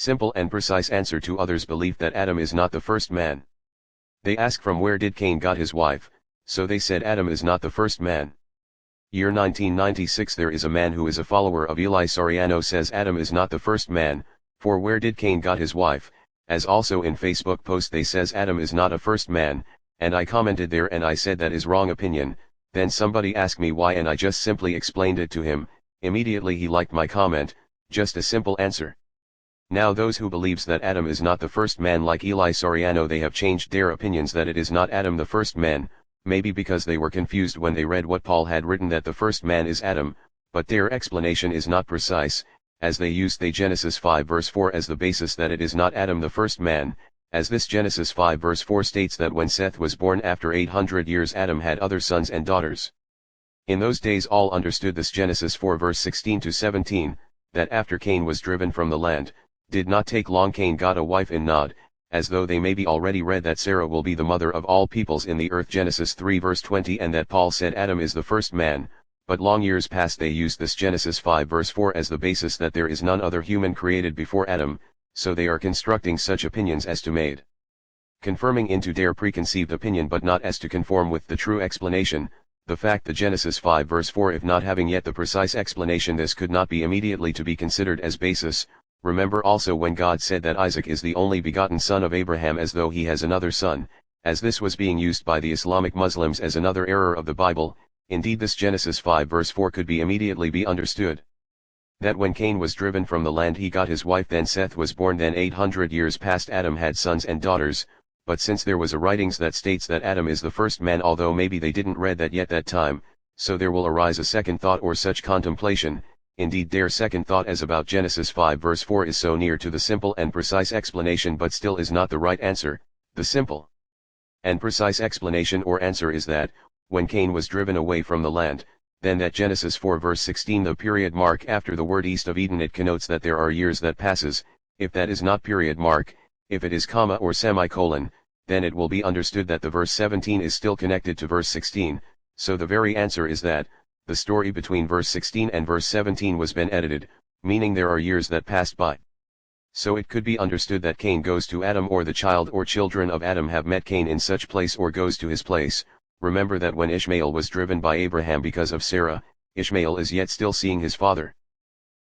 Simple and precise answer to others' belief that Adam is not the first man. They ask from where did Cain got his wife, so they said Adam is not the first man. Year 1996. There is a man who is a follower of Eli Soriano says Adam is not the first man, for where did Cain got his wife, as also in Facebook post they says Adam is not a first man, and I commented there and I said that is wrong opinion, then somebody asked me why and I just simply explained it to him, immediately he liked my comment, just a simple answer. Now those who believes that Adam is not the first man like Eli Soriano they have changed their opinions that it is not Adam the first man, maybe because they were confused when they read what Paul had written that the first man is Adam, but their explanation is not precise, as they used the Genesis 5 verse 4 as the basis that it is not Adam the first man, as this Genesis 5 verse 4 states that when Seth was born after 800 years Adam had other sons and daughters. In those days all understood this Genesis 4 verse 16 to 17, that after Cain was driven from the land, did not take long Cain got a wife in Nod, as though they maybe already read that Sarah will be the mother of all peoples in the earth Genesis 3 verse 20 and that Paul said Adam is the first man, but long years past they used this Genesis 5 verse 4 as the basis that there is none other human created before Adam, so they are constructing such opinions as to made confirming into their preconceived opinion but not as to conform with the true explanation. The fact the Genesis 5 verse 4 if not having yet the precise explanation this could not be immediately to be considered as basis. Remember also when God said that Isaac is the only begotten son of Abraham as though he has another son, as this was being used by the Islamic Muslims as another error of the Bible, indeed this Genesis 5 verse 4 could be immediately be understood. That when Cain was driven from the land he got his wife then Seth was born then 800 years past Adam had sons and daughters, but since there was a writings that states that Adam is the first man although maybe they didn't read that yet that time, so there will arise a second thought or such contemplation. Indeed their second thought as about Genesis 5 verse 4 is so near to the simple and precise explanation but still is not the right answer. The simple and precise explanation or answer is that, when Cain was driven away from the land, then that Genesis 4 verse 16 the period mark after the word east of Eden it connotes that there are years that passes, if that is not period mark, if it is comma or semicolon, then it will be understood that the verse 17 is still connected to verse 16, so the very answer is that, the story between verse 16 and verse 17 was been edited, meaning there are years that passed by. So it could be understood that Cain goes to Adam or the child or children of Adam have met Cain in such place or goes to his place. Remember that when Ishmael was driven by Abraham because of Sarah, Ishmael is yet still seeing his father.